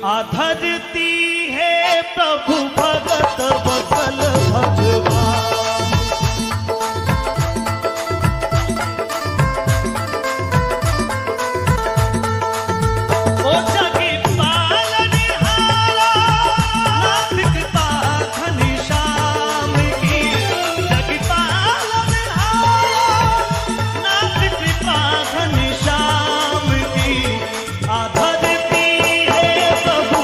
आधरती है प्रभु भगत बसल भगवान। ओ जगी पालनहारा नाथ कृपा घनश्याम की, जगी पालनहारा नाथ कृपा घनश्याम की। आधरती है प्रभु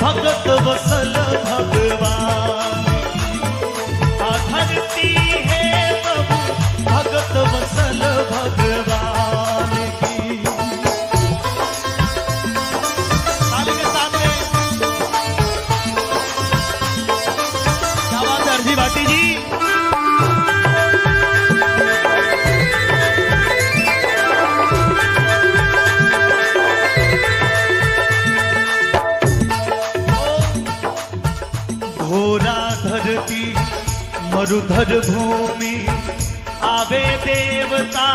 भगत बसल भगवान की, आधरती है प्रभु भगत बसल भगवान की। ताली के साथ में क्या बात है अर्जी भाटी जी। घोरा धरती मरुधर भूमि, आवे देवता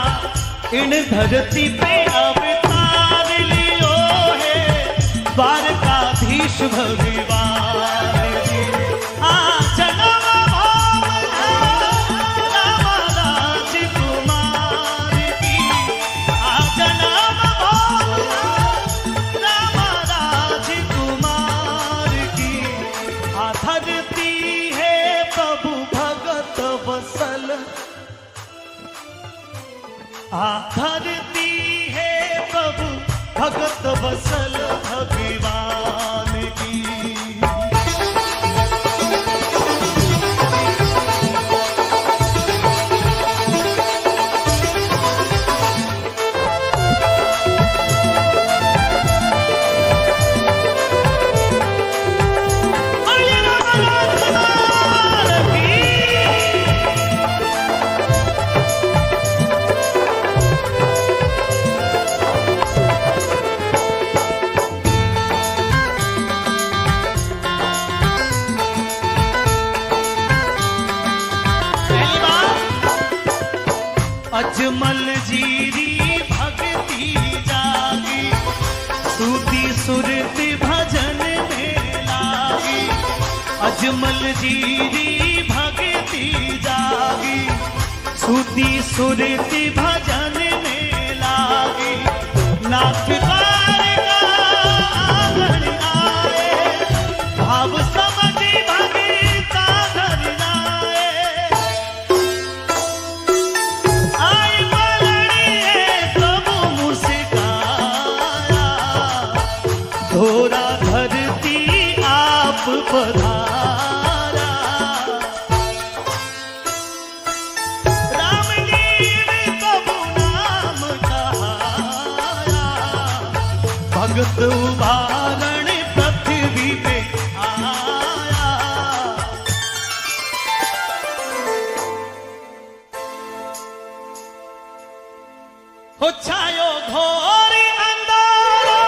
इन धरती पे अवतार लियो है द्वारकाधीश भगवान जी। आ जन्म भोला राम राजकुमार की, आ जन्म भोला राम राजकुमार की। आधरती है प्रभु भगत बसल, आधरती है प्रभु भगत बसल भगवान की। अजमल जीरी भक्ति जागी, सूती सुरति भजन में लागी। अजमल जीरी भक्ति जागी, सूती सुरति भजन में लागी। नाथ द्वारका आंगन आए, भाव समझ भगता घर आए। घोरा धरती आप पधारा, राम जी कबू नाम कहाया। भगत उभारण पृथ्वी पे आया। हो छायो घोर अंधारा,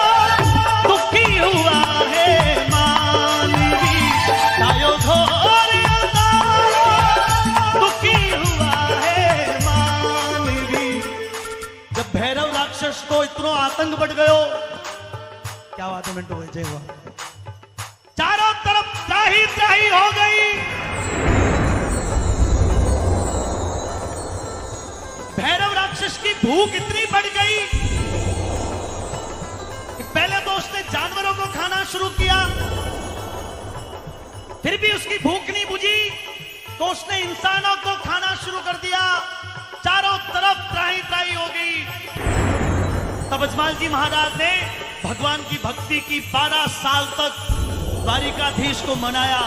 दुखी हुआ है मानवी। छायो घोर अंधारा, दुखी हुआ है मानवी। जब भैरव राक्षस को इतना आतंक बढ़ गयो, क्या बात है मिंटू भाई, जय हुआ। चारों तरफ त्राही त्राही हो गई। भैरव राक्षस की भूख इतनी बढ़ गई कि पहले तो उसने जानवरों को खाना शुरू किया, फिर भी उसकी भूख नहीं बुझी तो उसने इंसानों को खाना शुरू कर दिया। चारों तरफ त्राही त्राही हो गई। तब अजमल जी महाराज ने भगवान की भक्ति की 12 साल तक द्वारिकाधीश को मनाया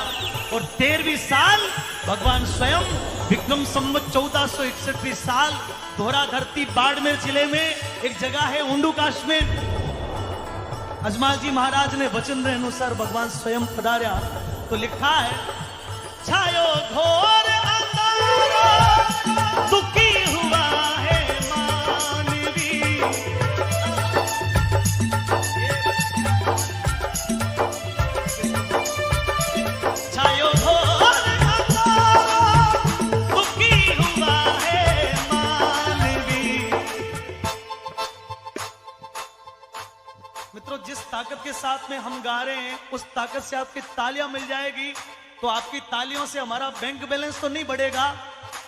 और 13वीं साल भगवान स्वयं विक्रम संवत 1461 साल घोरा धरती बाड़मेर जिले में एक जगह है उंडुकाश में, अजमल जी महाराज ने वचन के अनुसार भगवान स्वयं पधार्या। तो लिखा है, छायो घोर अंधारा, दुखी हुआ है मानवी। छायो घोर अंधारा, दुखी हुआ है मानवी। मित्रों, जिस ताकत के साथ में हम गा रहे हैं उस ताकत से आपकी तालियां मिल जाएगी तो आपकी तालियों से हमारा बैंक बैलेंस तो नहीं बढ़ेगा,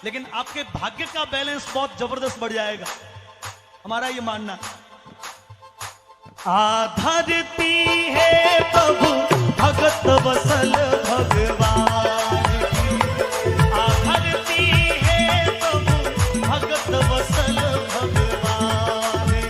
लेकिन आपके भाग्य का बैलेंस बहुत जबरदस्त बढ़ जाएगा, हमारा ये मानना। आधरती है प्रभु भगत वसल भगवान की, आधरती है प्रभु भगत वसल भगवान की।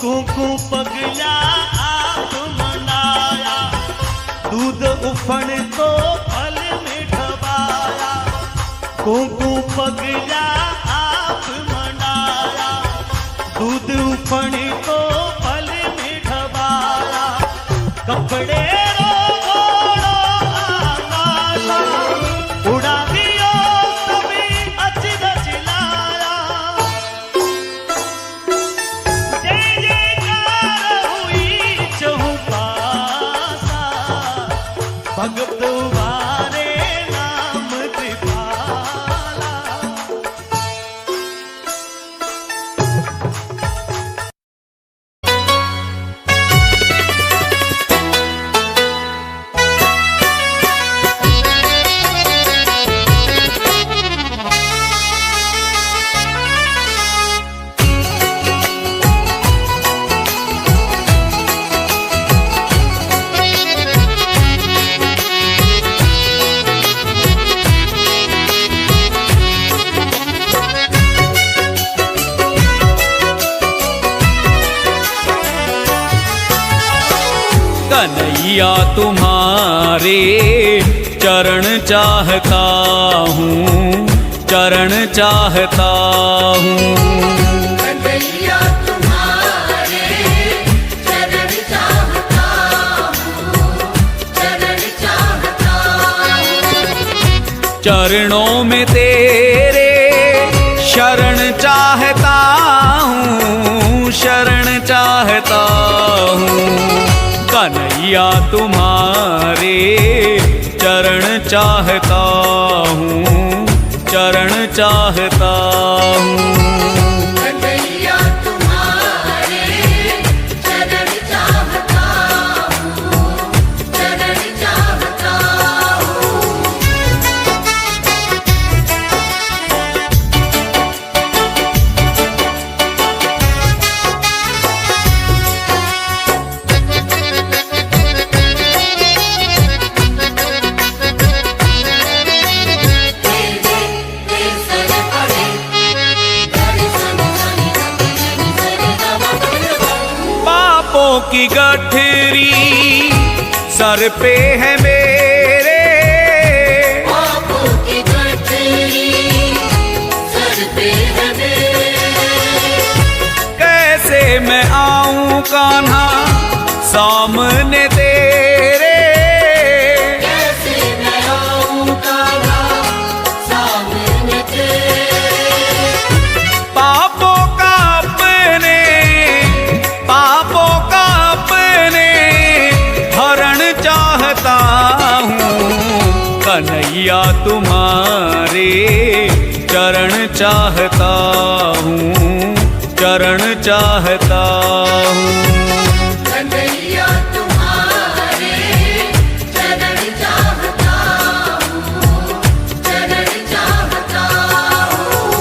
कुकू पगला आप मनाया, दूध उफण तो फल में ढबाया। कुकू पगला आप मनाया, दूध उफण तो फल में ढबाया। कपड़े उड़ा दियो सभी अचरज लाया। भगत वारे नाम कृपाला। कन्हैया तुम्हारे चरण चाहता हूँ, चरण चाहता हूँ। कन्हैया तुम्हारे चरण चाहता हूँ, चरण चाहता हूँ। चरणों में तेरे शरण चाहता हूँ, शरण चाहता हूँ। कन्हैया तुम्हारे चरण चाहता हूँ, चरण चाहता हूँ। कन्हैया तुम्हारे चरण चाहता हूँ, चरण चाहता हूँ। पापों की गठरी सर पे है मेरे, पापों की गठरी सर पे है मेरे। कैसे मैं आऊं कान्हा सामने तेरे। कैसे मैं आऊं कान्हा सामने तेरे। पापों का अपने, पापों का अपने हरण चाहता हूँ। कन्हैया तुम्हारे चरण चाहता हूँ, चरण चाहता हूँ। कन्हैया तुम्हारे चरण चाहता हूँ, चरण चाहता हूँ।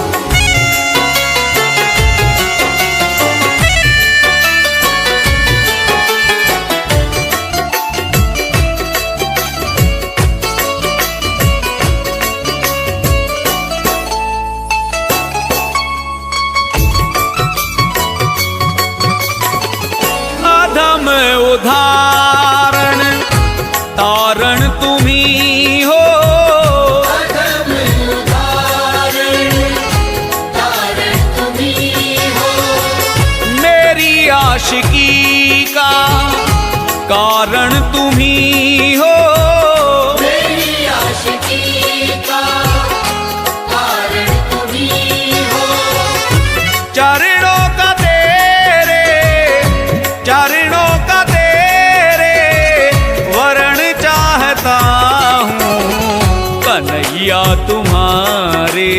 कन्हैया तुम्हारे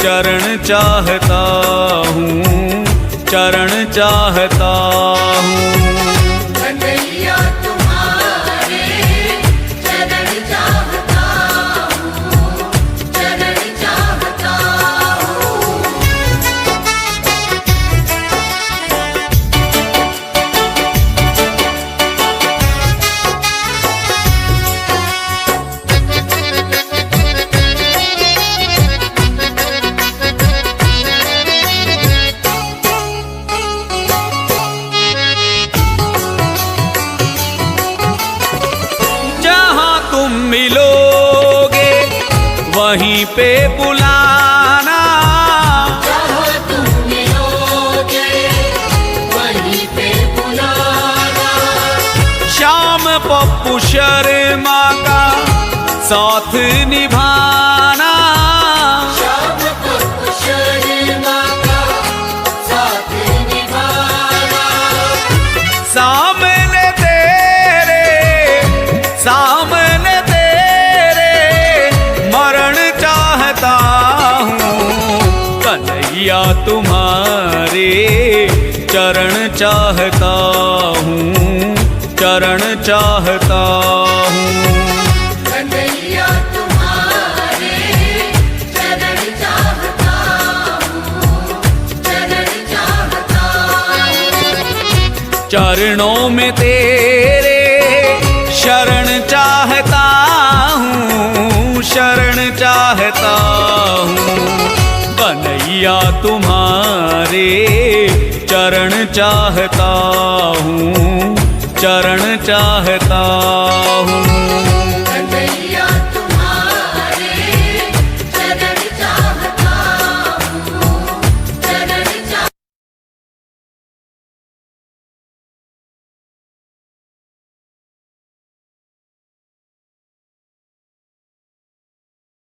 चरण चाहता हूँ, चरण चाहता हूँ। कन्हैया तुम्हारे चरण चाहता हूँ, चरण चाहता हूँ। जहाँ तुम मिलोगे वहीं पे बुलाना, जहाँ तुम मिलोगे वहीं पे बुलाना। श्याम पप्पू शर्मा का साथ निभाना, श्याम पप्पू शर्मा का साथ निभाना। सामने तेरे, सामने तेरे मरण चाहता हूँ। कन्हैया तुम्हारे चरण चाहता हूँ, चरण चाहता हूँ। कन्हैया तुम्हारे चरण चाहता हूँ, चरण चाहता हूँ। चरणों में तेरे शरण चाहता हूँ, शरण चाहता हूँ। कन्हैया तुम्हारे चरण चाहता हूँ, चरण चाहता हूँ।